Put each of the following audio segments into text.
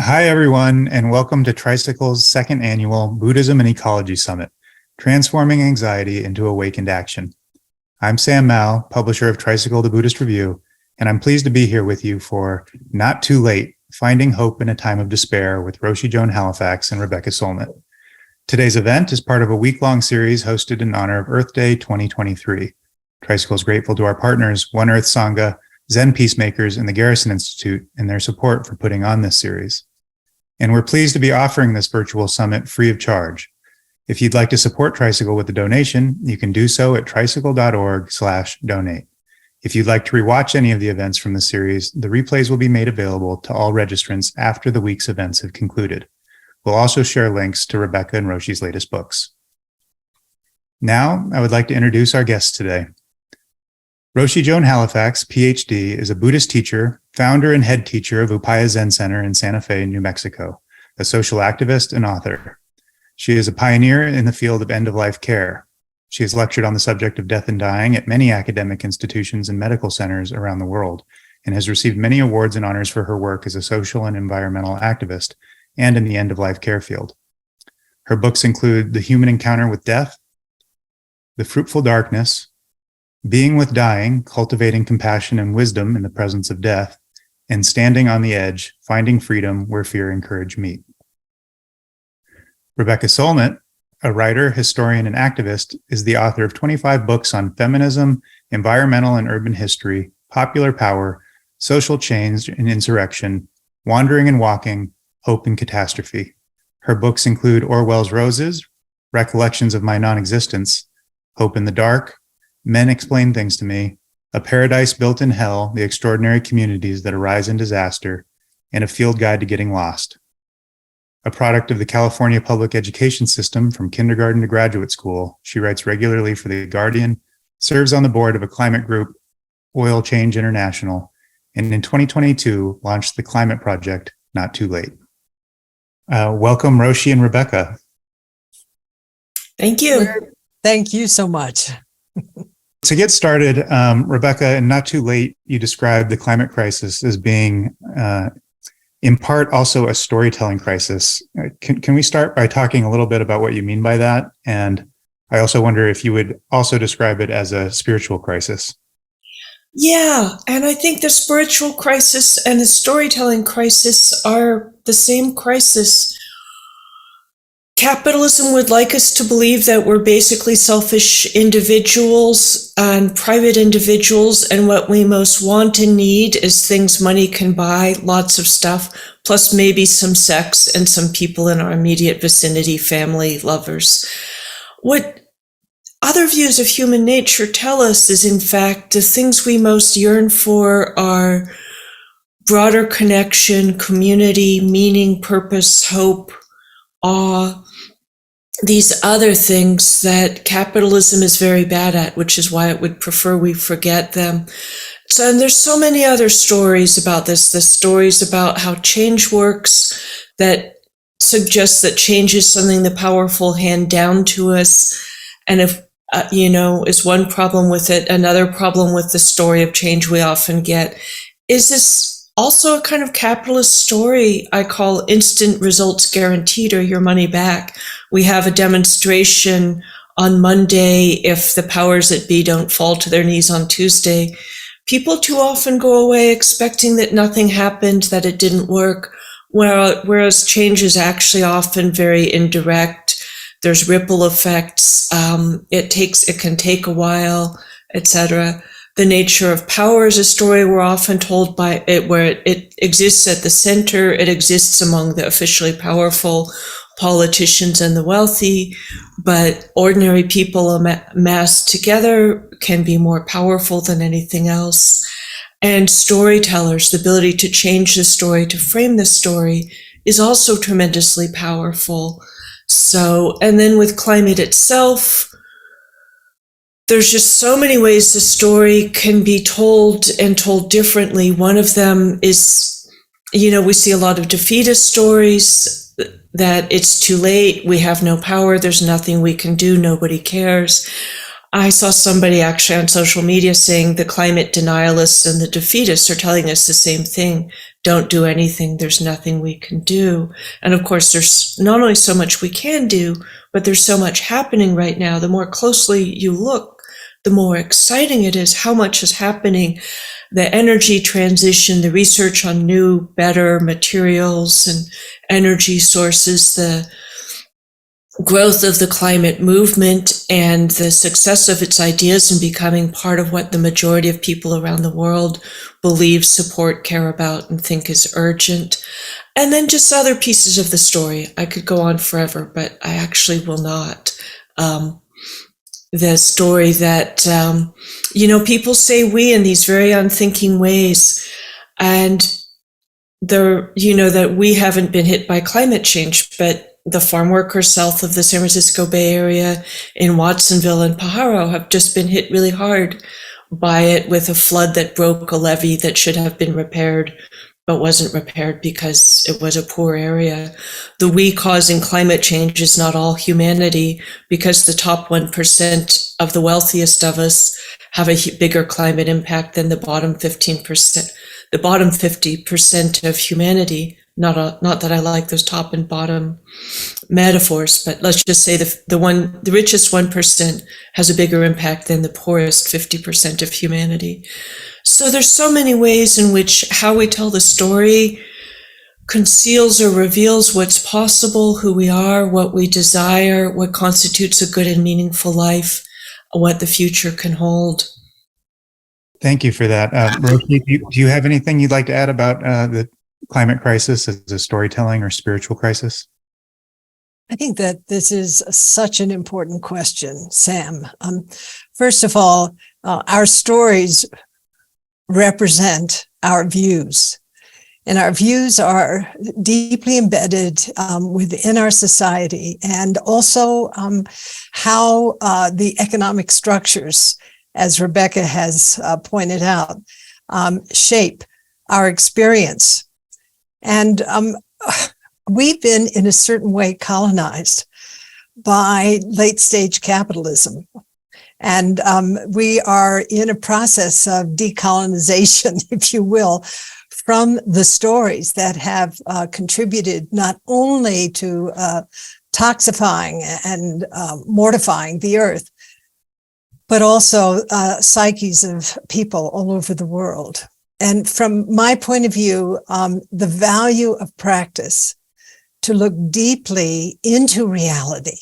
Hi, everyone, and welcome to Tricycle's second annual Buddhism and Ecology Summit, Transforming Anxiety into Awakened Action. I'm Sam Mao, publisher of Tricycle, the Buddhist Review, and I'm pleased to be here with you for Not Too Late, Finding Hope in a Time of Despair with Roshi Joan Halifax and Rebecca Solnit. Today's event is part of a week-long series hosted in honor of Earth Day 2023. Tricycle is grateful to our partners, One Earth Sangha, Zen Peacemakers, and the Garrison Institute and their support for putting on this series. And we're pleased to be offering this virtual summit free of charge. If you'd like to support Tricycle with a donation, you can do so at tricycle.org/donate. If you'd like to rewatch any of the events from the series, the replays will be made available to all registrants after the week's events have concluded. We'll also share links to Rebecca and Roshi's latest books. Now, I would like to introduce our guests today. Roshi Joan Halifax, PhD, is a Buddhist teacher, founder and head teacher of Upaya Zen Center in Santa Fe, New Mexico, a social activist and author. She is a pioneer in the field of end-of-life care. She has lectured on the subject of death and dying at many academic institutions and medical centers around the world, and has received many awards and honors for her work as a social and environmental activist and in the end-of-life care field. Her books include The Human Encounter with Death, The Fruitful Darkness, Being with Dying, Cultivating Compassion and Wisdom in the Presence of Death, and Standing on the Edge, Finding Freedom Where Fear and Courage Meet. Rebecca Solnit, a writer, historian, and activist, is the author of 25 books on feminism, environmental and urban history, popular power, social change and insurrection, wandering and walking, hope and catastrophe. Her books include Orwell's Roses, Recollections of My Non-Existence, Hope in the Dark, Men Explain Things to Me, A Paradise Built in Hell, The Extraordinary Communities That Arise in Disaster, and A Field Guide to Getting Lost. A product of the California public education system from kindergarten to graduate school, she writes regularly for The Guardian, serves on the board of a climate group, Oil Change International, and in 2022 launched the climate project, Not Too Late. Welcome, Roshi and Rebecca. Thank you. Thank you so much. To get started, Rebecca, in Not Too Late, you described the climate crisis as being, in part, also a storytelling crisis. Can we start by talking a little bit about what you mean by that? And I also wonder if you would also describe it as a spiritual crisis. Yeah, and I think the spiritual crisis and the storytelling crisis are the same crisis. Capitalism would like us to believe that we're basically selfish individuals and private individuals, and what we most want and need is things money can buy, lots of stuff, plus maybe some sex and some people in our immediate vicinity, family, lovers. What other views of human nature tell us is, in fact, the things we most yearn for are broader connection, community, meaning, purpose, hope, awe, these other things that capitalism is very bad at, which is why it would prefer we forget them. So, and there's so many other stories about this. The stories about how change works that suggests that change is something the powerful hand down to us. And if, is one problem with it. Another problem with the story of change we often get is this also a kind of capitalist story I call instant results guaranteed or your money back. We have a demonstration on Monday if the powers that be don't fall to their knees on Tuesday. People too often go away expecting that nothing happened, that it didn't work, whereas change is actually often very indirect. There's ripple effects. It can take a while, etc. The nature of power is a story we're often told by it, where it exists at the center. It exists among the officially powerful politicians and the wealthy, but ordinary people amassed together can be more powerful than anything else. And storytellers, the ability to change the story, to frame the story, is also tremendously powerful. So, and then with climate itself, there's just so many ways the story can be told and told differently. One of them is, we see a lot of defeatist stories, that it's too late, we have no power, there's nothing we can do, nobody cares. I saw somebody actually on social media saying the climate denialists and the defeatists are telling us the same thing. Don't do anything. There's nothing we can do. And of course, there's not only so much we can do, but there's so much happening right now. The more closely you look, the more exciting it is how much is happening. The energy transition, the research on new, better materials and energy sources, the growth of the climate movement and the success of its ideas and becoming part of what the majority of people around the world believe, support, care about, and think is urgent. And then just other pieces of the story. I could go on forever, but I actually will not. The story that, people say we in these very unthinking ways, and that we haven't been hit by climate change, but the farm workers south of the San Francisco Bay Area in Watsonville and Pajaro have just been hit really hard by it, with a flood that broke a levee that should have been repaired but wasn't repaired because it was a poor area. The we causing climate change is not all humanity, because the top 1% of the wealthiest of us have a bigger climate impact than the bottom 15%, the bottom 50% of humanity. Not that I like those top and bottom metaphors, but let's just say the richest 1% has a bigger impact than the poorest 50% of humanity. So there's so many ways in which how we tell the story conceals or reveals what's possible, who we are, what we desire, what constitutes a good and meaningful life, what the future can hold. Thank you for that. Roshi, do you have anything you'd like to add about the climate crisis as a storytelling or spiritual crisis? I think that this is such an important question, Sam. First of all, our stories represent our views, and our views are deeply embedded within our society, and also how the economic structures, as Rebecca has pointed out, shape our experience. And we've been, in a certain way, colonized by late-stage capitalism. And we are in a process of decolonization, if you will, from the stories that have contributed not only to toxifying and mortifying the earth, but also psyches of people all over the world. And from my point of view, the value of practice to look deeply into reality,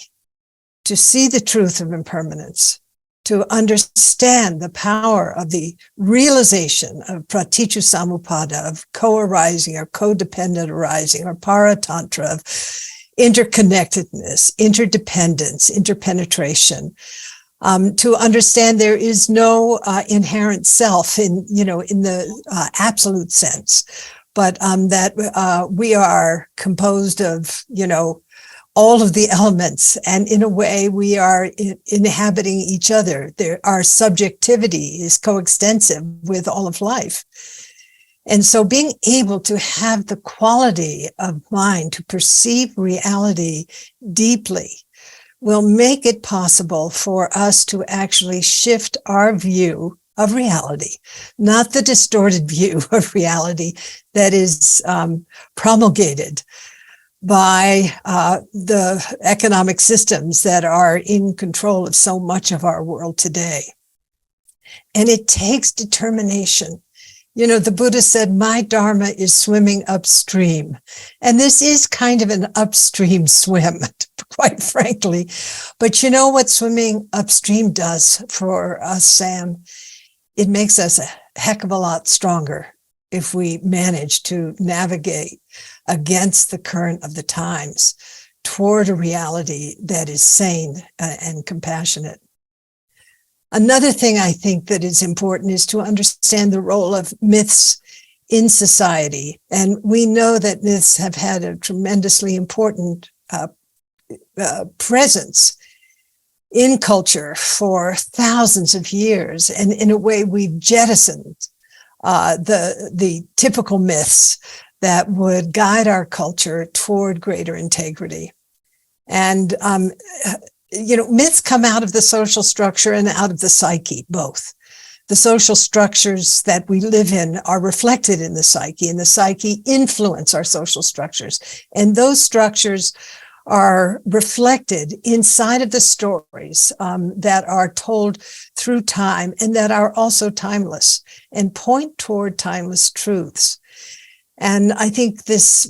to see the truth of impermanence, to understand the power of the realization of pratitya samuppada, of co-arising or codependent arising, or paratantra, of interconnectedness, interdependence, interpenetration. To understand there is no inherent self in the absolute sense, but that we are composed of, all of the elements, and in a way we are inhabiting each other. Our subjectivity is coextensive with all of life. And so being able to have the quality of mind to perceive reality deeply will make it possible for us to actually shift our view of reality, not the distorted view of reality that is promulgated by the economic systems that are in control of so much of our world today. And it takes determination. The Buddha said, my dharma is swimming upstream. And this is kind of an upstream swim, quite frankly. But you know what swimming upstream does for us, Sam? It makes us a heck of a lot stronger if we manage to navigate against the current of the times toward a reality that is sane and compassionate. Another thing I think that is important is to understand the role of myths in society. And we know that myths have had a tremendously important presence in culture for thousands of years. And in a way, we've jettisoned the typical myths that would guide our culture toward greater integrity. And myths come out of the social structure and out of the psyche, both. The social structures that we live in are reflected in the psyche, and the psyche influence our social structures. And those structures are reflected inside of the stories that are told through time and that are also timeless and point toward timeless truths. And I think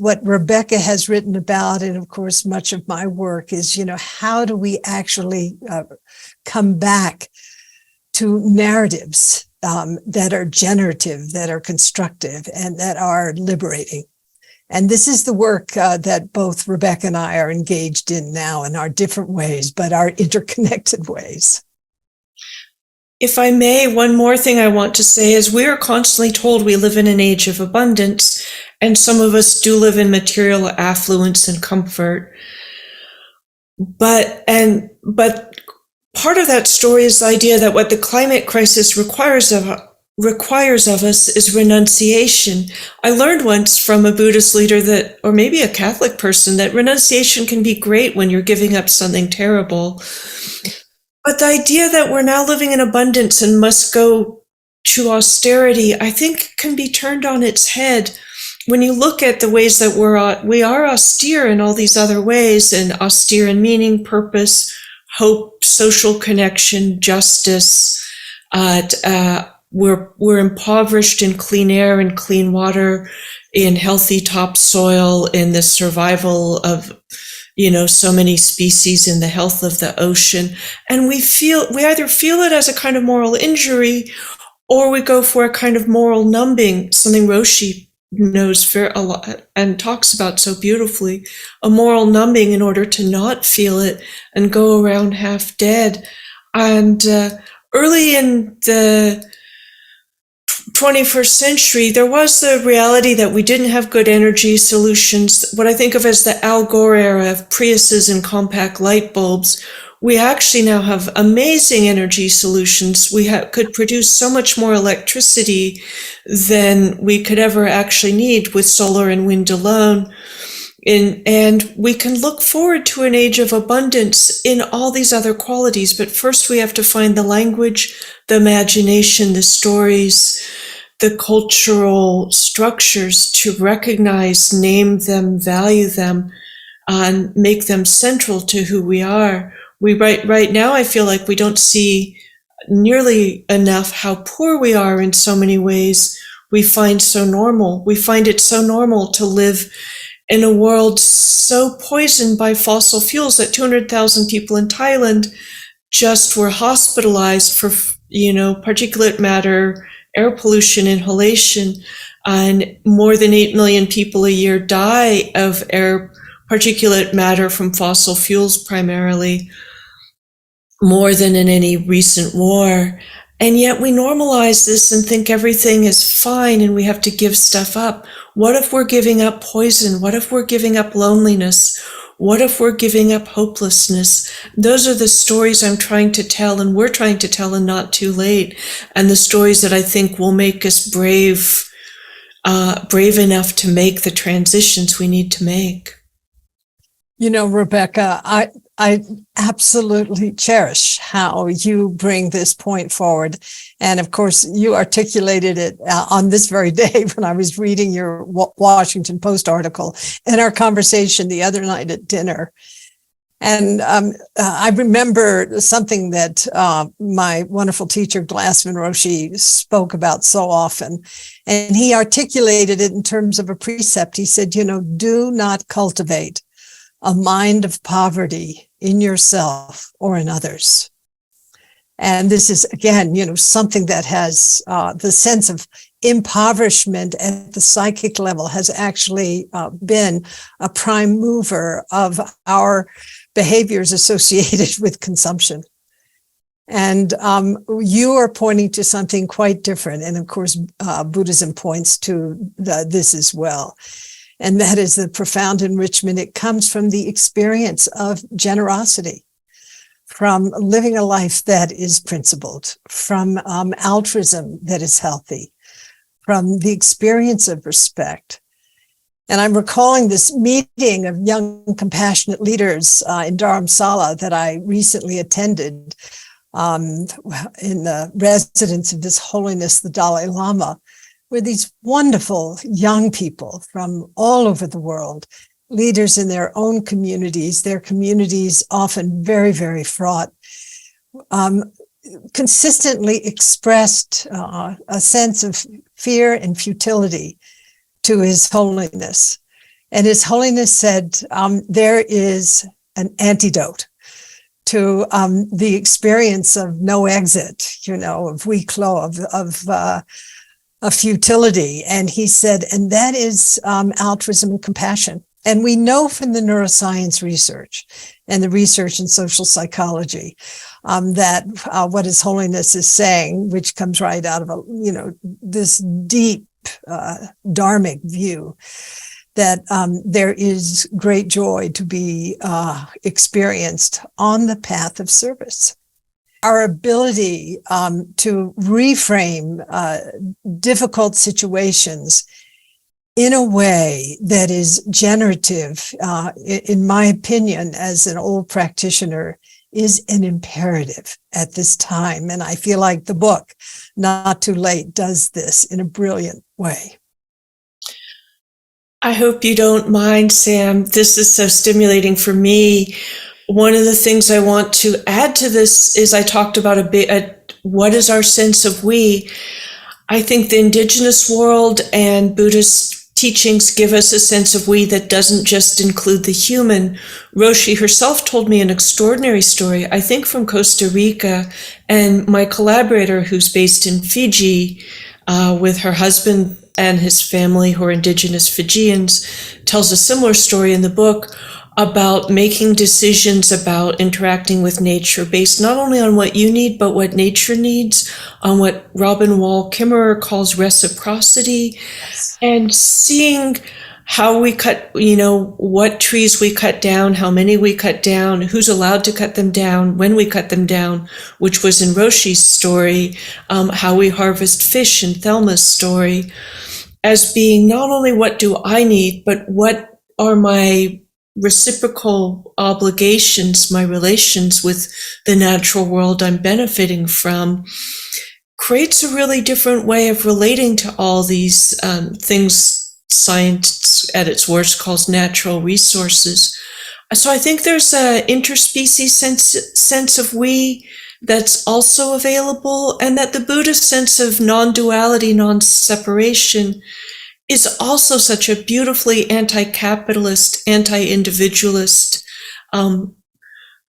what Rebecca has written about, and of course, much of my work is, how do we actually come back to narratives that are generative, that are constructive, and that are liberating. And this is the work that both Rebecca and I are engaged in now in our different ways, but our interconnected ways. If I may, one more thing I want to say is we are constantly told we live in an age of abundance, and some of us do live in material affluence and comfort. But part of that story is the idea that what the climate crisis requires of us is renunciation. I learned once from a Buddhist leader that, or maybe a Catholic person, that renunciation can be great when you're giving up something terrible. But the idea that we're now living in abundance and must go to austerity, I think can be turned on its head when you look at the ways that we are austere in all these other ways, and austere in meaning, purpose, hope, social connection, justice. We're impoverished in clean air and clean water, in healthy topsoil, in the survival of so many species, in the health of the ocean. And we either feel it as a kind of moral injury, or we go for a kind of moral numbing, something Roshi knows a lot and talks about so beautifully, a moral numbing in order to not feel it and go around half dead. And early in the 21st century, there was the reality that we didn't have good energy solutions, what I think of as the Al Gore era of Priuses and compact light bulbs. We actually now have amazing energy solutions. We could produce so much more electricity than we could ever actually need with solar and wind alone. And we can look forward to an age of abundance in all these other qualities. But first we have to find the language, the imagination, the stories, the cultural structures to recognize, name them, value them, and make them central to who we are. Right now, I feel like we don't see nearly enough how poor we are in so many ways. We find so normal. We find it so normal to live in a world so poisoned by fossil fuels that 200,000 people in Thailand just were hospitalized for, particulate matter, air pollution, inhalation, and more than 8 million people a year die of air particulate matter from fossil fuels primarily, more than in any recent war. And yet we normalize this and think everything is fine and we have to give stuff up. What if we're giving up poison? What if we're giving up loneliness? What if we're giving up hopelessness? Those are the stories I'm trying to tell, and we're trying to tell, and not too late. And the stories that I think will make us brave enough to make the transitions we need to make. Rebecca, I absolutely cherish how you bring this point forward. And of course, you articulated it on this very day when I was reading your Washington Post article in our conversation the other night at dinner. And I remember something that my wonderful teacher, Glassman Roshi, spoke about so often. And he articulated it in terms of a precept. He said, do not cultivate a mind of poverty in yourself or in others. And this is, again, something that has the sense of impoverishment at the psychic level has actually been a prime mover of our behaviors associated with consumption. And you are pointing to something quite different. And of course, Buddhism points to this as well. And that is the profound enrichment. It comes from the experience of generosity, from living a life that is principled, from altruism that is healthy, from the experience of respect. And I'm recalling this meeting of young compassionate leaders in Dharamsala that I recently attended in the residence of His Holiness the Dalai Lama, where these wonderful young people from all over the world, leaders in their own communities, their communities often very, very fraught, consistently expressed a sense of fear and futility to His Holiness. And His Holiness said, there is an antidote to the experience of no exit, of weeklong, of futility. And he said, and that is altruism and compassion. And we know from the neuroscience research and the research in social psychology that what His Holiness is saying, which comes right out of this deep dharmic view, that there is great joy to be experienced on the path of service. Our ability to reframe difficult situations in a way that is generative, in my opinion, as an old practitioner, is an imperative at this time. And I feel like the book, Not Too Late, does this in a brilliant way. I hope you don't mind, Sam. This is so stimulating for me. One of the things I want to add to this is I talked about a bit, what is our sense of we? I think the indigenous world and Buddhist teachings give us a sense of we that doesn't just include the human. Roshi herself told me an extraordinary story, I think from Costa Rica, and my collaborator who's based in Fiji with her husband and his family who are indigenous Fijians tells a similar story in the book about making decisions about interacting with nature based not only on what you need, but what nature needs, on what Robin Wall Kimmerer calls reciprocity, yes. And seeing how we cut, what trees we cut down, how many we cut down, who's allowed to cut them down, when we cut them down, which was in Roshi's story, how we harvest fish in Thelma's story, as being not only what do I need, but what are my reciprocal obligations, my relations with the natural world I'm benefiting from, creates a really different way of relating to all these things science at its worst calls natural resources. So I think there's an interspecies sense of we that's also available, and that the Buddhist sense of non-duality, non-separation is also such a beautifully anti-capitalist, anti-individualist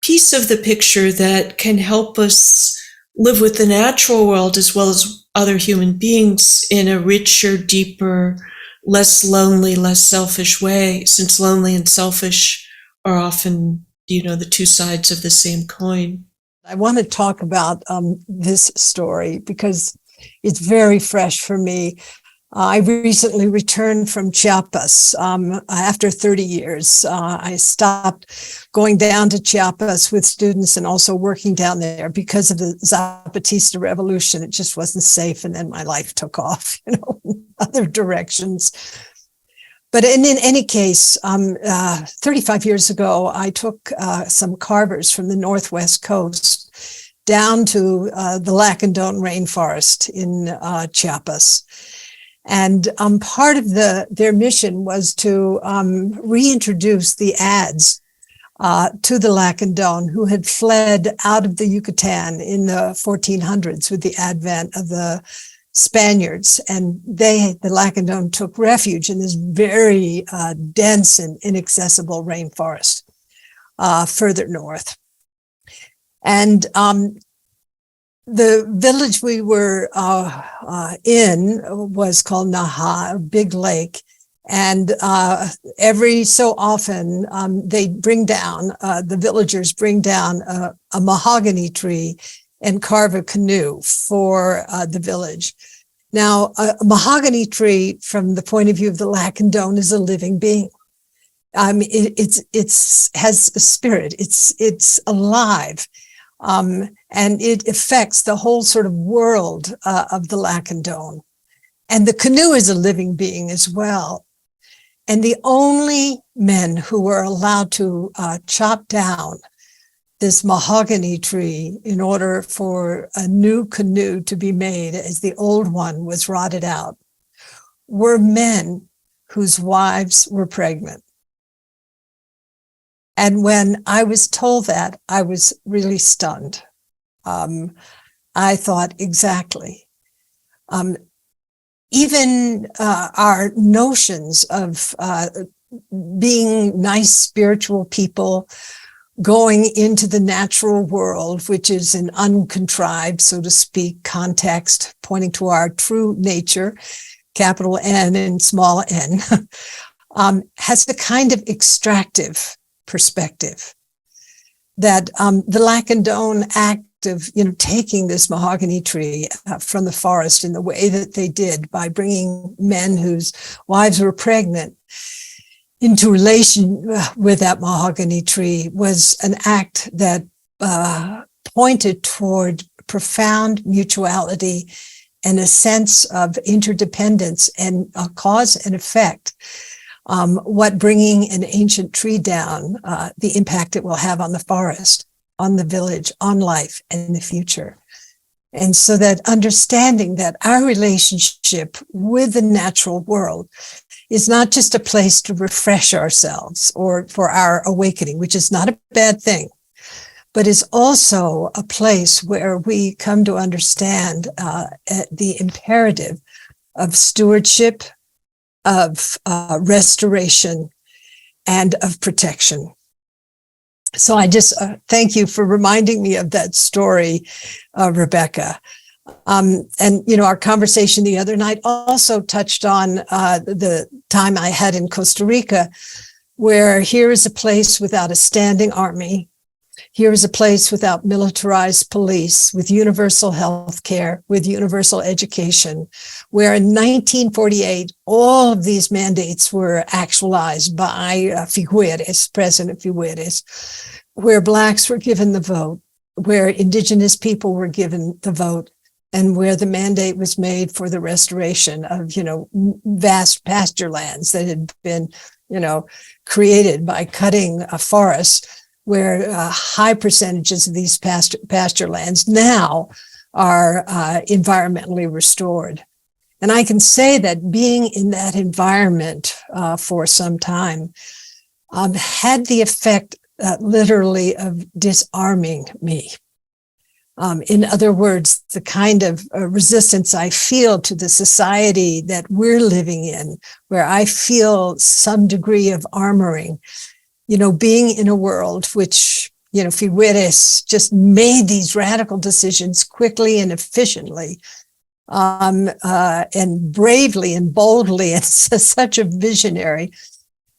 piece of the picture that can help us live with the natural world as well as other human beings in a richer, deeper, less lonely, less selfish way, since lonely and selfish are often, the two sides of the same coin. I want to talk about this story because it's very fresh for me. I recently returned from Chiapas after 30 years. I stopped going down to Chiapas with students and also working down there because of the Zapatista revolution. It just wasn't safe. And then my life took off, in other directions. But in any case, 35 years ago, I took some carvers from the Northwest coast down to the Lacandon rainforest in Chiapas. And part of their mission was to reintroduce the Ads to the Lacandon, who had fled out of the Yucatan in the 1400s with the advent of the Spaniards. And the Lacandon took refuge in this very dense and inaccessible rainforest further north. And the village we were in was called Naha, Big Lake. And every so often, they bring down, the villagers bring down a mahogany tree and carve a canoe for the village. Now, a mahogany tree, from the point of view of the Lacandon, is a living being. It has a spirit. It's alive. And it affects the whole sort of world of the Lacandon. And the canoe is a living being as well. And the only men who were allowed to chop down this mahogany tree in order for a new canoe to be made as the old one was rotted out were men whose wives were pregnant. And when I was told that, I was really stunned. I thought, exactly. Even our notions of being nice spiritual people, going into the natural world, which is an uncontrived, so to speak, context, pointing to our true nature, capital N and small n, has a kind of extractive perspective that the Lacandone act of, taking this mahogany tree from the forest in the way that they did by bringing men whose wives were pregnant into relation with that mahogany tree was an act that pointed toward profound mutuality and a sense of interdependence and a cause and effect. What bringing an ancient tree down, the impact it will have on the forest, on the village, on life and the future. And so that understanding that our relationship with the natural world is not just a place to refresh ourselves or for our awakening, which is not a bad thing, but is also a place where we come to understand the imperative of stewardship, of restoration, and of protection. So I just thank you for reminding me of that story, Rebecca. And, our conversation the other night also touched on the time I had in Costa Rica, where here is a place without a standing army. Here is a place without militarized police, with universal health care, with universal education, where in 1948, all of these mandates were actualized by Figueres, President Figueres, where Blacks were given the vote, where Indigenous people were given the vote, and where the mandate was made for the restoration of, vast pasture lands that had been, created by cutting a forest, where high percentages of these pasture lands now are environmentally restored. And I can say that being in that environment for some time had the effect literally of disarming me. In other words, the kind of resistance I feel to the society that we're living in, where I feel some degree of armoring, being in a world which, Figueres just made these radical decisions quickly and efficiently, and bravely and boldly, and such a visionary,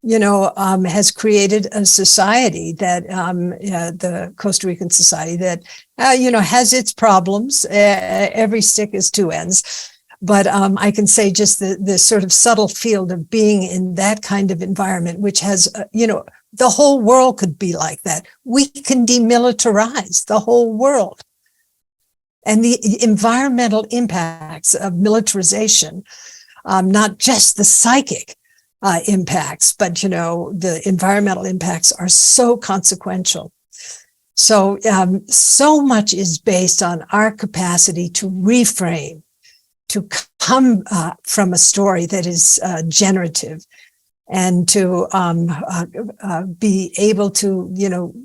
has created a society that, the Costa Rican society that, has its problems. Every stick has two ends. But I can say just the sort of subtle field of being in that kind of environment, which has, the whole world could be like that. We can demilitarize the whole world. And the environmental impacts of militarization, not just the psychic impacts, but, the environmental impacts are so consequential. So, so much is based on our capacity to reframe, to come from a story that is generative, and to be able to,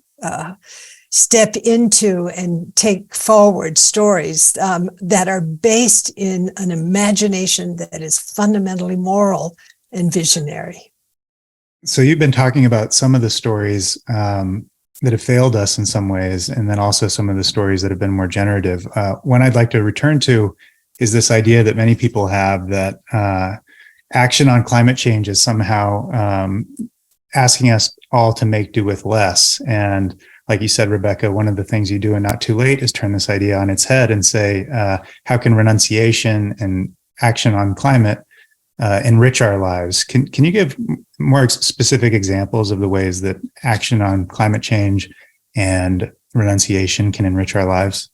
step into and take forward stories that are based in an imagination that is fundamentally moral and visionary. So you've been talking about some of the stories that have failed us in some ways, and then also some of the stories that have been more generative. One I'd like to return to is this idea that many people have that action on climate change is somehow asking us all to make do with less. And like you said, Rebecca, one of the things you do in Not Too Late is turn this idea on its head and say, how can renunciation and action on climate enrich our lives? Can you give more specific examples of the ways that action on climate change and renunciation can enrich our lives?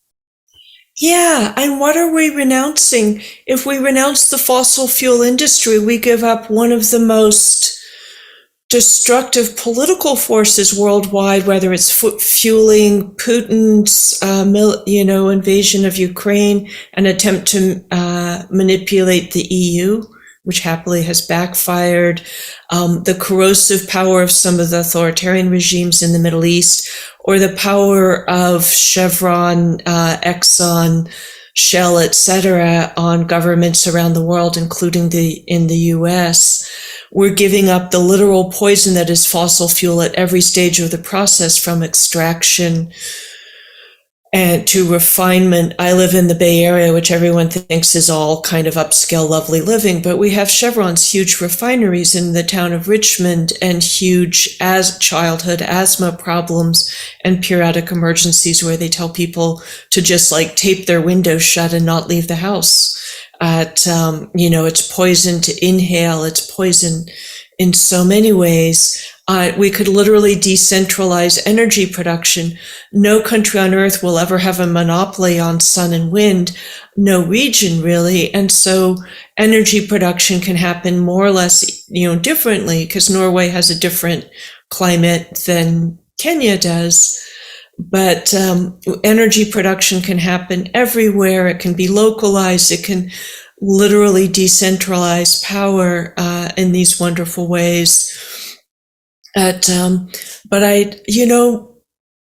Yeah, and what are we renouncing? If we renounce the fossil fuel industry, we give up one of the most destructive political forces worldwide, whether it's fueling Putin's, invasion of Ukraine, an attempt to manipulate the EU, which happily has backfired, the corrosive power of some of the authoritarian regimes in the Middle East, or the power of Chevron, Exxon, Shell, etc., on governments around the world, including in the US. We're giving up the literal poison that is fossil fuel at every stage of the process, from extraction and to refinement. I live in the Bay Area, which everyone thinks is all kind of upscale, lovely living, but we have Chevron's huge refineries in the town of Richmond, and huge childhood asthma problems and periodic emergencies where they tell people to just like tape their windows shut and not leave the house. It's poison to inhale. It's poison in so many ways. We could literally decentralize energy production. No country on earth will ever have a monopoly on sun and wind, no region really. And so energy production can happen more or less, differently, because Norway has a different climate than Kenya does. But energy production can happen everywhere. It can be localized. It can literally decentralize power in these wonderful ways. But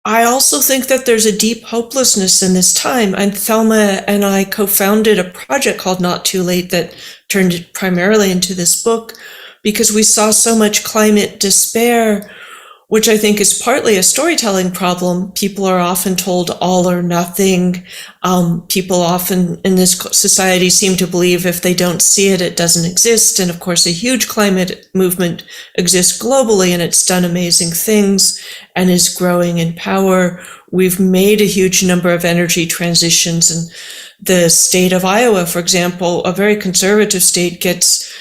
I also think that there's a deep hopelessness in this time. And Thelma and I co-founded a project called Not Too Late that turned primarily into this book, because we saw so much climate despair, which I think is partly a storytelling problem. People are often told all or nothing. People often in this society seem to believe if they don't see it, it doesn't exist. And of course, a huge climate movement exists globally, and it's done amazing things and is growing in power. We've made a huge number of energy transitions. And the state of Iowa, for example, a very conservative state, gets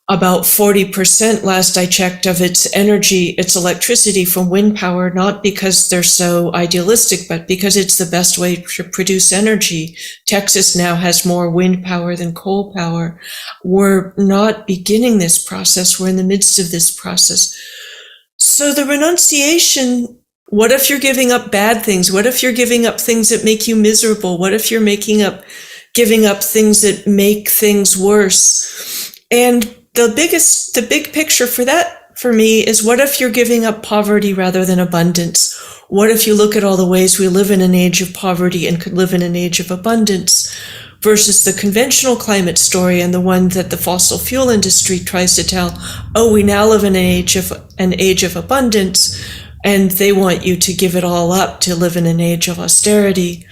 about 40%, last I checked, of its energy, its electricity, from wind power, not because they're so idealistic, but because it's the best way to produce energy. Texas now has more wind power than coal power. We're not beginning this process. We're in the midst of this process. So the renunciation, what if you're giving up bad things? What if you're giving up things that make you miserable? What if you're giving up things that make things worse? And the big picture for that, for me, is what if you're giving up poverty rather than abundance? What if you look at all the ways we live in an age of poverty and could live in an age of abundance, versus the conventional climate story and the one that the fossil fuel industry tries to tell? Oh, we now live in an age of abundance, and they want you to give it all up to live in an age of austerity.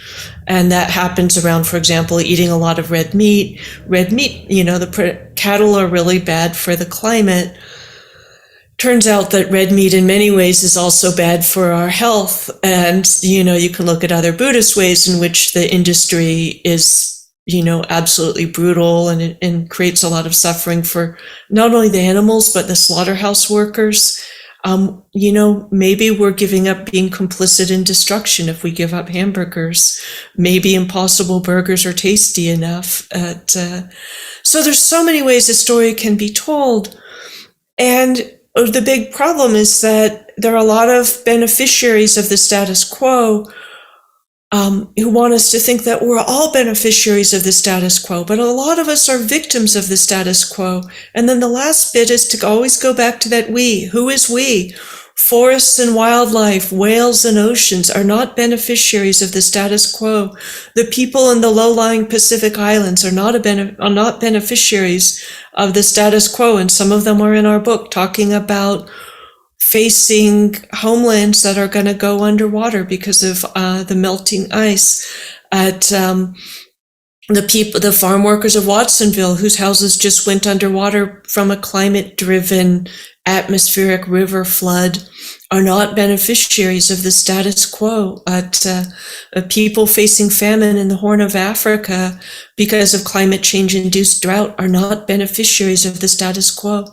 And that happens around, for example, eating a lot of red meat. The cattle are really bad for the climate. Turns out that red meat in many ways is also bad for our health. And, you can look at other Buddhist ways in which the industry is, absolutely brutal and creates a lot of suffering for not only the animals, but the slaughterhouse workers. Maybe we're giving up being complicit in destruction if we give up hamburgers. Maybe Impossible Burgers are tasty enough. So there's so many ways a story can be told. And the big problem is that there are a lot of beneficiaries of the status quo who want us to think that we're all beneficiaries of the status quo, but a lot of us are victims of the status quo. And then the last bit is to always go back to that we. Who is we? Forests and wildlife, whales and oceans are not beneficiaries of the status quo. The people in the low-lying Pacific Islands are not beneficiaries of the status quo, and some of them are in our book talking about facing homelands that are going to go underwater because of the melting ice. The farm workers of Watsonville, whose houses just went underwater from a climate-driven atmospheric river flood, are not beneficiaries of the status quo. People facing famine in the Horn of Africa because of climate change-induced drought are not beneficiaries of the status quo.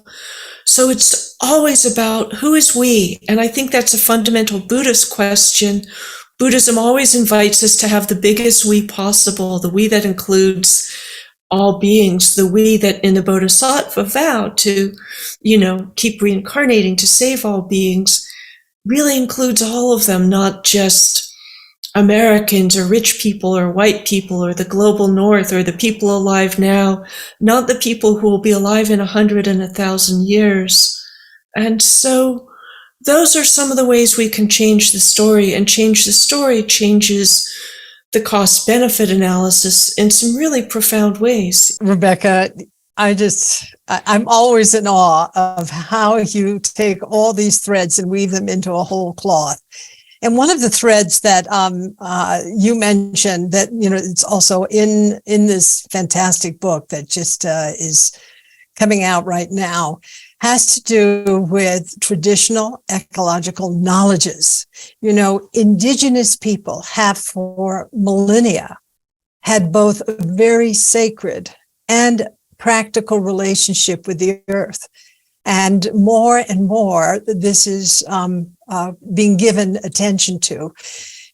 So it's always about who is we? And I think that's a fundamental Buddhist question. Buddhism always invites us to have the biggest we possible, the we that includes all beings, the we that in the Bodhisattva vow to, keep reincarnating to save all beings, really includes all of them, not just Americans or rich people or white people or the global north or the people alive now, not the people who will be alive in 100 and 1,000 years. And so those are some of the ways we can change the story, and change the story changes the cost benefit analysis in some really profound ways. Rebecca, I'm always in awe of how you take all these threads and weave them into a whole cloth. And one of the threads that you mentioned that, it's also in this fantastic book that just is coming out right now, has to do with traditional ecological knowledges. Indigenous people have for millennia had both a very sacred and practical relationship with the earth. And more, this is being given attention to.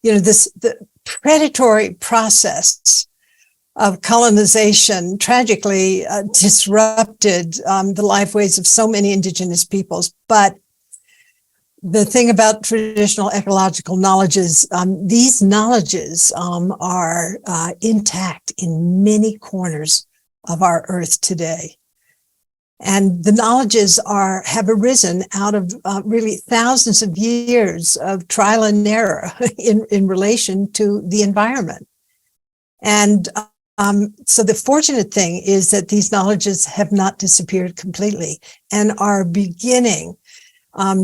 The predatory process of colonization tragically disrupted the life ways of so many indigenous peoples. But the thing about traditional ecological knowledges, these knowledges are intact in many corners of our earth today. And the knowledges have arisen out of really thousands of years of trial and error in relation to the environment. And so the fortunate thing is that these knowledges have not disappeared completely and are beginning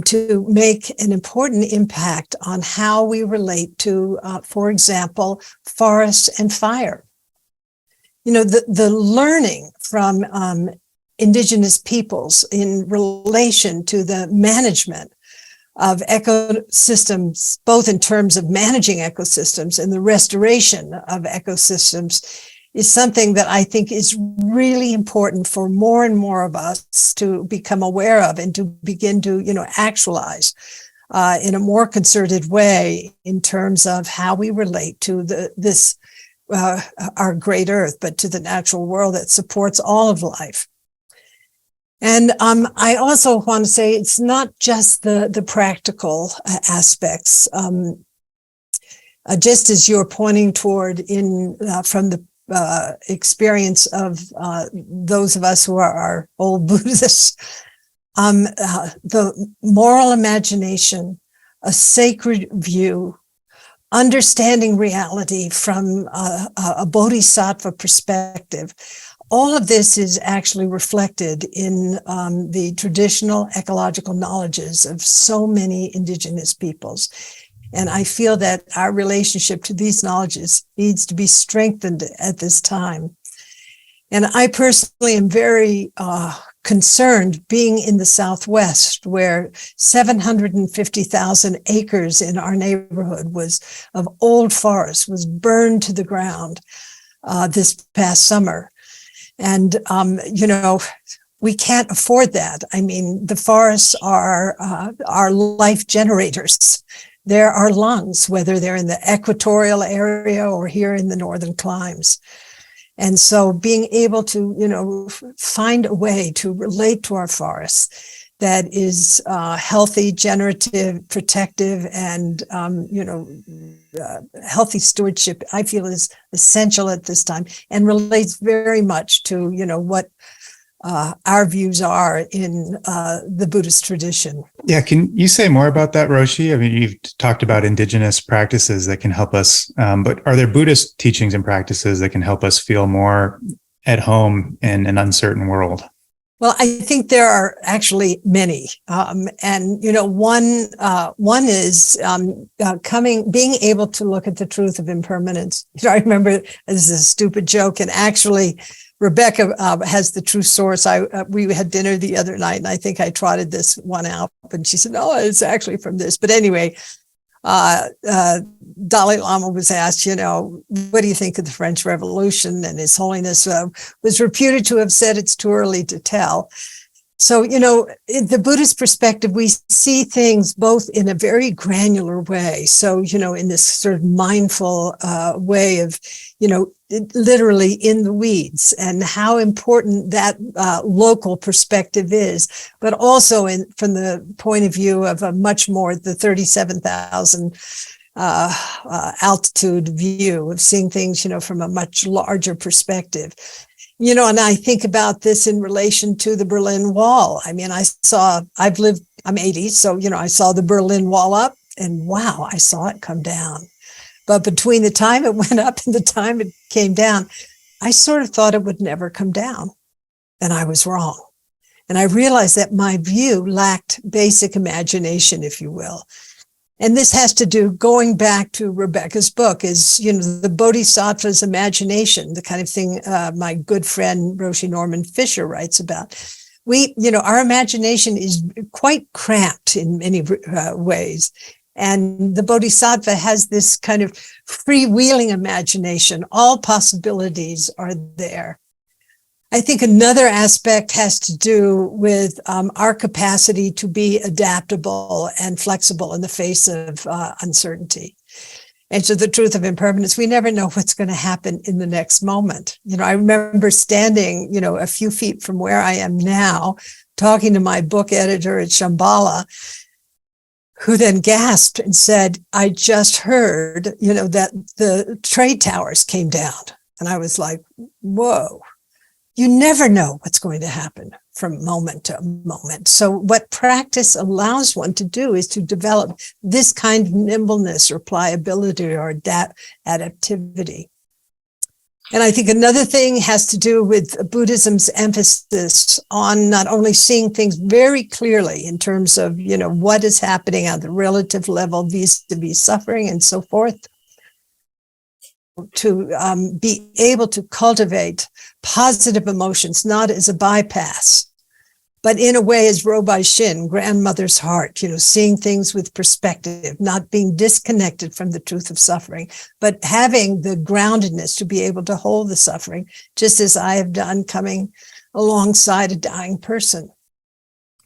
to make an important impact on how we relate to, for example, forests and fire. The learning from indigenous peoples in relation to the management of ecosystems, both in terms of managing ecosystems and the restoration of ecosystems, is something that I think is really important for more and more of us to become aware of and to begin to, actualize in a more concerted way in terms of how we relate to this our great earth, but to the natural world that supports all of life. And I also want to say it's not just the practical aspects. Just as you're pointing toward from the experience of those of us who are old Buddhists, the moral imagination, a sacred view, understanding reality from a bodhisattva perspective. All of this is actually reflected in the traditional ecological knowledges of so many indigenous peoples. And I feel that our relationship to these knowledges needs to be strengthened at this time. And I personally am very concerned being in the Southwest, where 750,000 acres in our neighborhood of old forest was burned to the ground this past summer. And, we can't afford that. I mean, the forests are our life generators. They're our lungs, whether they're in the equatorial area or here in the northern climes. And so being able to, find a way to relate to our forests that is healthy, generative, protective, and, healthy stewardship, I feel is essential at this time and relates very much to, what our views are in the Buddhist tradition. Yeah, can you say more about that, Roshi? I mean, you've talked about indigenous practices that can help us, but are there Buddhist teachings and practices that can help us feel more at home in an uncertain world? Well, I think there are actually many. And, one is being able to look at the truth of impermanence. I remember this is a stupid joke, and actually Rebecca has the true source. We had dinner the other night, and I think I trotted this one out, and she said, "No, it's actually from this." But anyway, Dalai Lama was asked, what do you think of the French Revolution? And His Holiness was reputed to have said it's too early to tell. So, in the Buddhist perspective, we see things both in a very granular way. So, in this sort of mindful way of, literally in the weeds, and how important that local perspective is, but also from the point of view of a much more, the 37,000 altitude view of seeing things, from a much larger perspective. And I think about this in relation to the Berlin Wall. I mean, I'm 80, so, I saw the Berlin Wall up, and wow, I saw it come down. But between the time it went up and the time it came down, I sort of thought it would never come down. And I was wrong. And I realized that my view lacked basic imagination, if you will. And this has to do, going back to Rebecca's book, is, the Bodhisattva's imagination, the kind of thing my good friend Roshi Norman Fisher writes about. Our imagination is quite cramped in many ways. And the Bodhisattva has this kind of freewheeling imagination. All possibilities are there. I think another aspect has to do with our capacity to be adaptable and flexible in the face of uncertainty. And to the truth of impermanence, we never know what's going to happen in the next moment. I remember standing, a few feet from where I am now, talking to my book editor at Shambhala, who then gasped and said, I just heard, that the trade towers came down. And I was like, whoa, you never know what's going to happen from moment to moment. So what practice allows one to do is to develop this kind of nimbleness or pliability or adaptivity. And I think another thing has to do with Buddhism's emphasis on not only seeing things very clearly in terms of, what is happening at the relative level vis-a-vis suffering and so forth, to be able to cultivate positive emotions, not as a bypass, but in a way as Robai Shin, grandmother's heart, seeing things with perspective, not being disconnected from the truth of suffering, but having the groundedness to be able to hold the suffering, just as I have done coming alongside a dying person.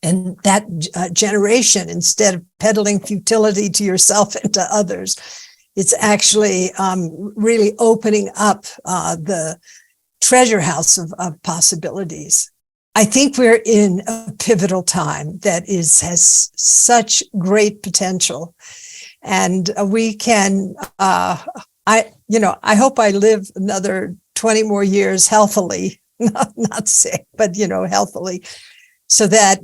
And that generation, instead of peddling futility to yourself and to others, it's actually really opening up the treasure house of possibilities. I think we're in a pivotal time that has such great potential, and we can. I hope I live another 20 more years healthily, not sick, but healthily, so that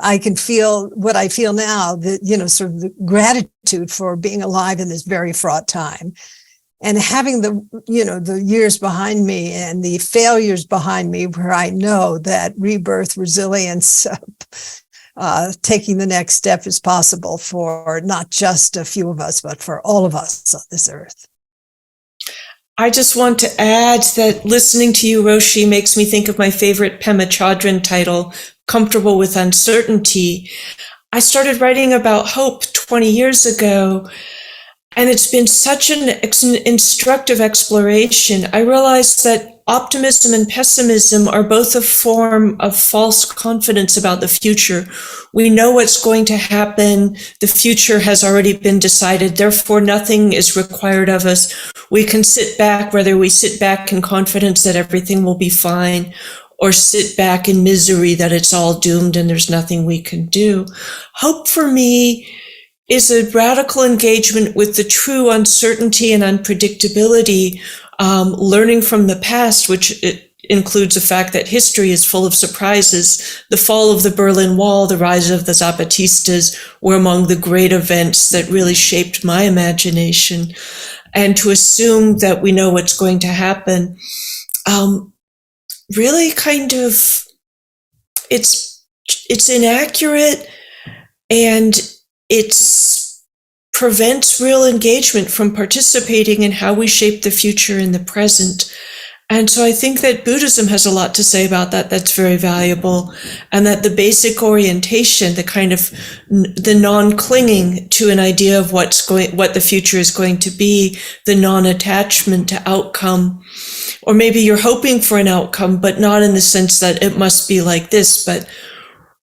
I can feel what I feel now. That sort of the gratitude for being alive in this very fraught time. And having the years behind me and the failures behind me, where I know that rebirth, resilience, taking the next step is possible for not just a few of us, but for all of us on this earth. I just want to add that listening to you, Roshi, makes me think of my favorite Pema Chodron title, Comfortable with Uncertainty. I started writing about hope 20 years ago, and it's been such an instructive exploration. I realized that optimism and pessimism are both a form of false confidence about the future. We know what's going to happen. The future has already been decided. Therefore, nothing is required of us. We can sit back, whether we sit back in confidence that everything will be fine, or sit back in misery that it's all doomed and there's nothing we can do. Hope for me is a radical engagement with the true uncertainty and unpredictability, learning from the past, which it includes the fact that history is full of surprises. The fall of the Berlin Wall, the rise of the Zapatistas were among the great events that really shaped my imagination. And to assume that we know what's going to happen, really kind of, it's inaccurate, and it prevents real engagement from participating in how we shape the future in the present. And so I think that Buddhism has a lot to say about that. That's very valuable. And that the basic orientation, the kind of the non-clinging to an idea of what the future is going to be, the non-attachment to outcome, or maybe you're hoping for an outcome, but not in the sense that it must be like this, but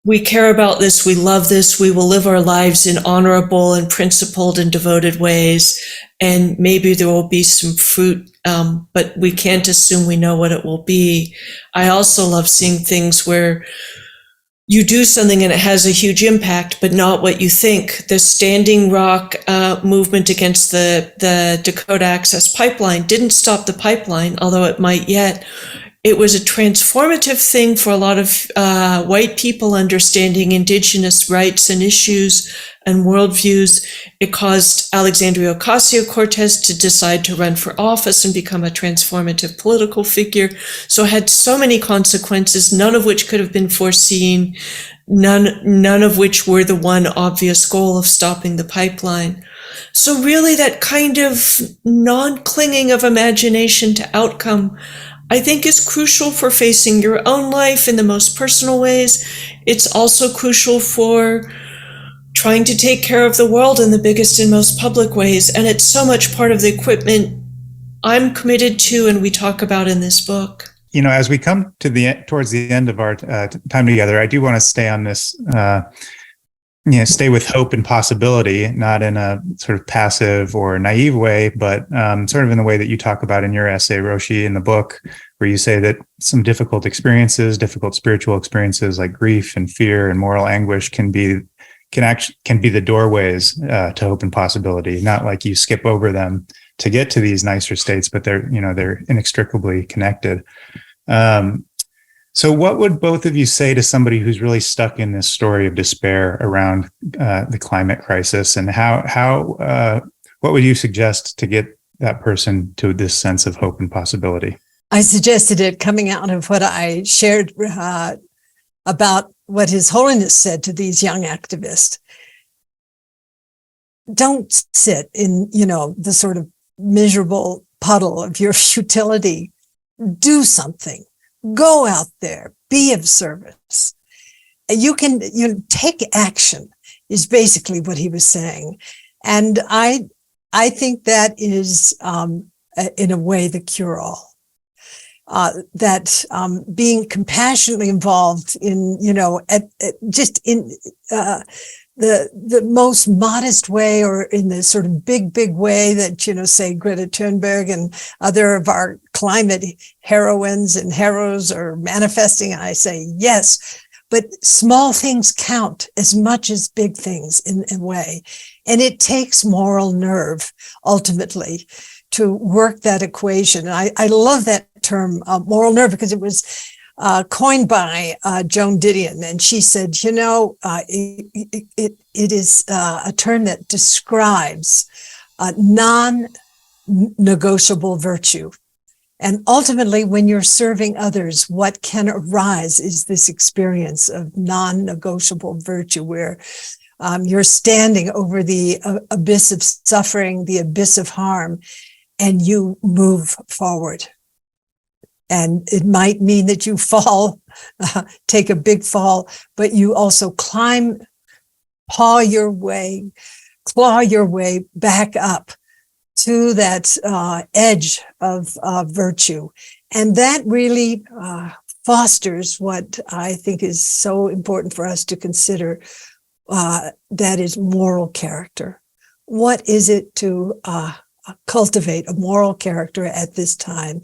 we care about this, we love this, we will live our lives in honorable and principled and devoted ways, and maybe there will be some fruit, but we can't assume we know what it will be. I also love seeing things where you do something and it has a huge impact, but not what you think. The Standing Rock movement against the Dakota Access Pipeline didn't stop the pipeline, although it might yet. It was a transformative thing for a lot of white people understanding indigenous rights and issues and worldviews. It caused Alexandria Ocasio-Cortez to decide to run for office and become a transformative political figure. So it had so many consequences, none of which could have been foreseen, none of which were the one obvious goal of stopping the pipeline. So really that kind of non-clinging of imagination to outcome, I think, is crucial for facing your own life in the most personal ways. It's also crucial for trying to take care of the world in the biggest and most public ways. And it's so much part of the equipment I'm committed to and we talk about in this book. You know, as we come to towards the end of our time together, I do want to stay on this, stay with hope and possibility, not in a sort of passive or naive way, but sort of in the way that you talk about in your essay, Roshi, in the book, where you say that some difficult spiritual experiences like grief and fear and moral anguish can be the doorways to hope and possibility. Not like you skip over them to get to these nicer states, but they're inextricably connected. So what would both of you say to somebody who's really stuck in this story of despair around the climate crisis, and what would you suggest to get that person to this sense of hope and possibility? I suggested it coming out of what I shared about what His Holiness said to these young activists. Don't sit in, the sort of miserable puddle of your futility. Do something. Go out there, be of service. You can, take action is basically what he was saying. And I think that is, in a way, the cure-all. That being compassionately involved in, just in the most modest way, or in the sort of big way that, say Greta Thunberg and other of our climate heroines and heroes are manifesting. I say yes, but small things count as much as big things in a way. And it takes moral nerve ultimately to work that equation. And I love that term, moral nerve, because it was coined by Joan Didion, and she said, it is a term that describes non-negotiable virtue. And ultimately, when you're serving others, what can arise is this experience of non-negotiable virtue, where you're standing over the abyss of suffering, the abyss of harm, and you move forward. And it might mean that you fall, take a big fall, but you also climb, claw your way back up to that edge of virtue. And that really fosters what I think is so important for us to consider, that is moral character. What is it to cultivate a moral character at this time?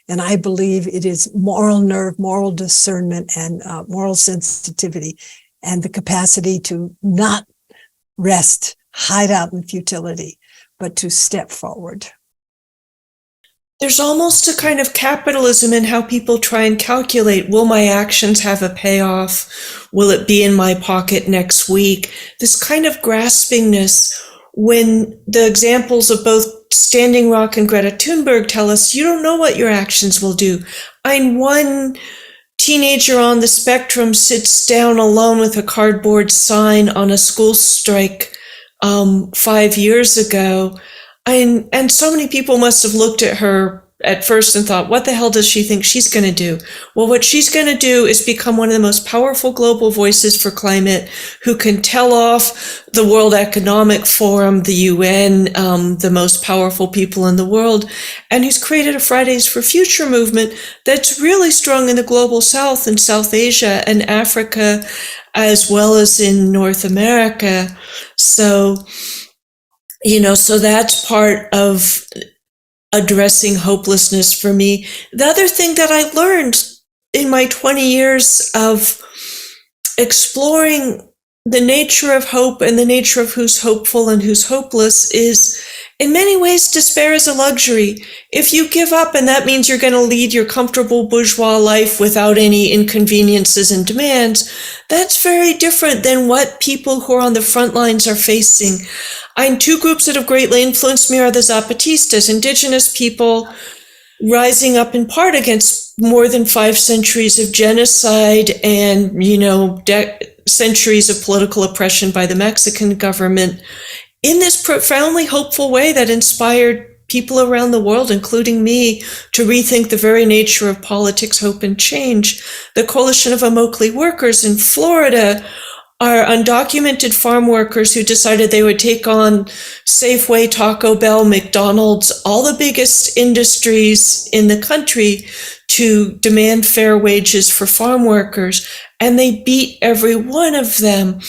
And I believe it is moral nerve, moral discernment, and moral sensitivity, and the capacity to not rest, hide out in futility, but to step forward. There's almost a kind of capitalism in how people try and calculate, will my actions have a payoff? Will it be in my pocket next week? This kind of graspingness, when the examples of both Standing Rock and Greta Thunberg tell us you don't know what your actions will do. One teenager on the spectrum sits down alone with a cardboard sign on a school strike 5 years ago. And so many people must have looked at her at first and thought, what the hell does she think she's going to do? Well, what she's going to do is become one of the most powerful global voices for climate, who can tell off the World Economic Forum, the UN, the most powerful people in the world, and who's created a Fridays for Future movement that's really strong in the global South and South Asia and Africa, as well as in North America. So, so that's part of addressing hopelessness for me. The other thing that I learned in my 20 years of exploring the nature of hope and the nature of who's hopeful and who's hopeless is, in many ways, despair is a luxury. If you give up and that means you're going to lead your comfortable bourgeois life without any inconveniences and demands, that's very different than what people who are on the front lines are facing. Two groups that have greatly influenced me are the Zapatistas, indigenous people rising up in part against more than 5 centuries of genocide and, centuries of political oppression by the Mexican government, in this profoundly hopeful way that inspired people around the world, including me, to rethink the very nature of politics, hope, and change. The Coalition of Immokalee Workers in Florida are undocumented farm workers who decided they would take on Safeway, Taco Bell, McDonald's, all the biggest industries in the country to demand fair wages for farm workers. And they beat every one of them.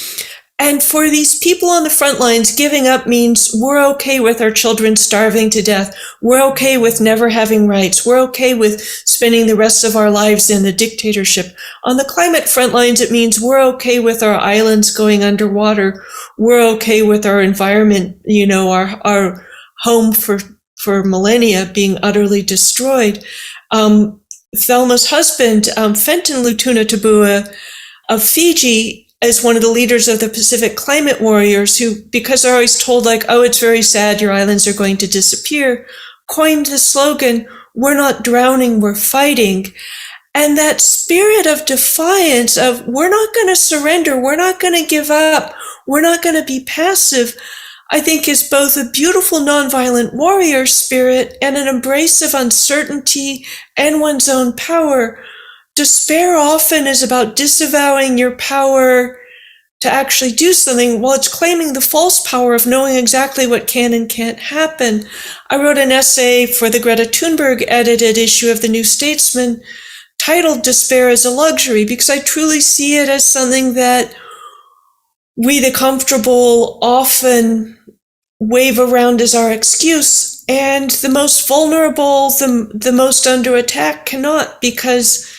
And for these people on the front lines, giving up means we're okay with our children starving to death. We're okay with never having rights. We're okay with spending the rest of our lives in a dictatorship. On the climate front lines, it means we're okay with our islands going underwater. We're okay with our environment, our home for millennia being utterly destroyed. Thelma's husband, Fenton Lutuna Tabua of Fiji, as one of the leaders of the Pacific Climate Warriors, who, because they're always told it's very sad, your islands are going to disappear, coined the slogan, we're not drowning, we're fighting. And that spirit of defiance of, we're not going to surrender, we're not going to give up, we're not going to be passive, I think is both a beautiful nonviolent warrior spirit and an embrace of uncertainty and one's own power. Despair often is about disavowing your power to actually do something while it's claiming the false power of knowing exactly what can and can't happen. I wrote an essay for the Greta Thunberg edited issue of the New Statesman titled Despair is a Luxury, because I truly see it as something that we, the comfortable, often wave around as our excuse, and the most vulnerable, the most under attack cannot, because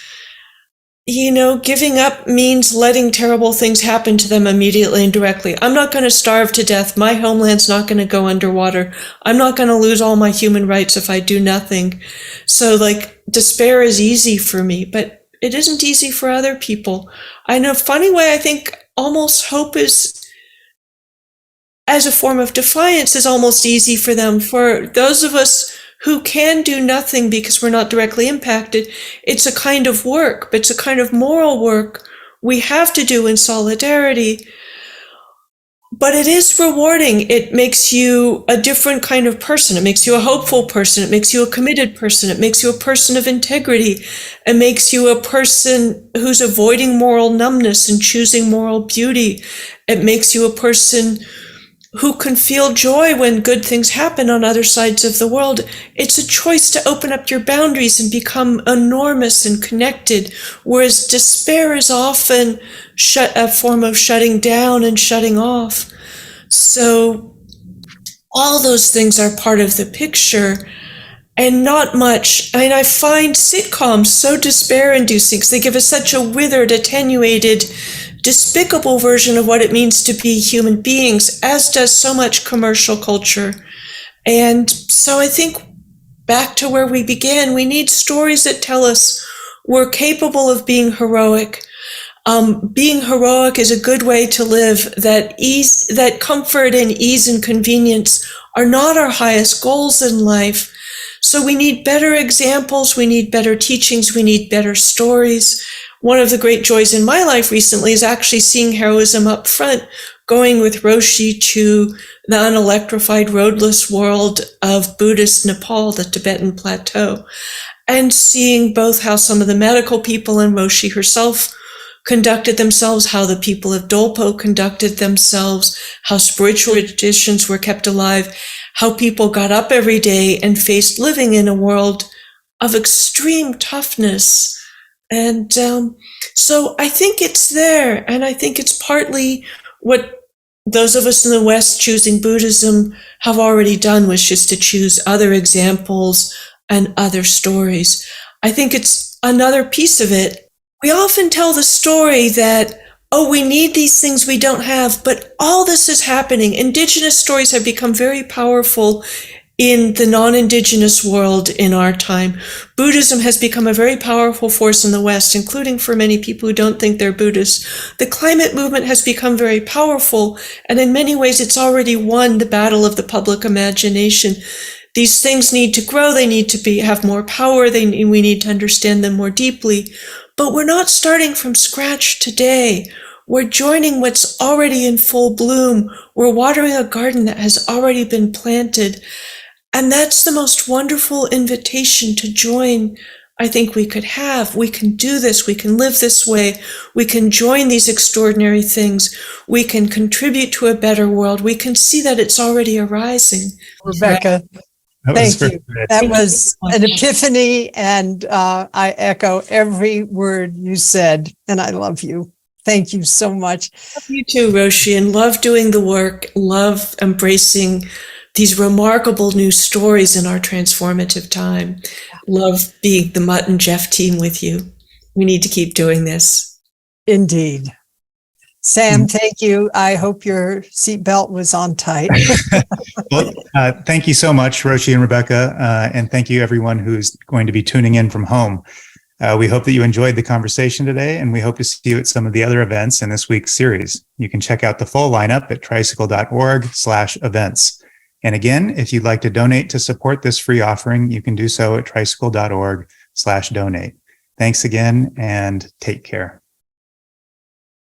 giving up means letting terrible things happen to them immediately and directly. I'm not going to starve to death. My homeland's not going to go underwater. I'm not going to lose all my human rights if I do nothing. So despair is easy for me, but it isn't easy for other people. In a funny way, I think almost hope is, as a form of defiance, is almost easy for them. For those of us who can do nothing because we're not directly impacted, it's a kind of work, but it's a kind of moral work we have to do in solidarity. But it is rewarding. It makes you a different kind of person. It makes you a hopeful person. It makes you a committed person. It makes you a person of integrity. It makes you a person who's avoiding moral numbness and choosing moral beauty. It makes you a person who can feel joy when good things happen on other sides of the world. It's a choice to open up your boundaries and become enormous and connected, whereas despair is often a form of shutting down and shutting off. So all those things are part of the picture, and not much. I find sitcoms so despair-inducing because they give us such a withered, attenuated, despicable version of what it means to be human beings, as does so much commercial culture. And so I think back to where we began, we need stories that tell us we're capable of being heroic. Being heroic is a good way to live, that comfort and ease and convenience are not our highest goals in life. So we need better examples, we need better teachings, we need better stories. One of the great joys in my life recently is actually seeing heroism up front, going with Roshi to the unelectrified roadless world of Buddhist Nepal, the Tibetan plateau, and seeing both how some of the medical people and Roshi herself conducted themselves, how the people of Dolpo conducted themselves, how spiritual traditions were kept alive, how people got up every day and faced living in a world of extreme toughness. And so I think it's there, and I think it's partly what those of us in the West choosing Buddhism have already done, was just to choose other examples and other stories. I think it's another piece of it. We often tell the story that, oh, we need these things we don't have, but all this is happening. Indigenous stories have become very powerful in the non-Indigenous world in our time. Buddhism has become a very powerful force in the West, including for many people who don't think they're Buddhist. The climate movement has become very powerful, and in many ways it's already won the battle of the public imagination. These things need to grow, they need to have more power, we need to understand them more deeply. But we're not starting from scratch today. We're joining what's already in full bloom. We're watering a garden that has already been planted. And that's the most wonderful invitation to join I think we could have. We can do this. We can live this way. We can join these extraordinary things. We can contribute to a better world. We can see that it's already arising. Rebecca, thank you. That was an epiphany, and I echo every word you said, and I love you. Thank you so much. Love you too, Roshi, and love doing the work, love embracing these remarkable new stories in our transformative time. Love being the Mutt and Jeff team with you. We need to keep doing this. Indeed. Sam, thank you. I hope your seatbelt was on tight. Well, thank you so much, Roshi and Rebecca, and thank you everyone who's going to be tuning in from home. We hope that you enjoyed the conversation today, and we hope to see you at some of the other events in this week's series. You can check out the full lineup at tricycle.org/events. And again, if you'd like to donate to support this free offering, you can do so at tricycle.org/donate. Thanks again, and take care.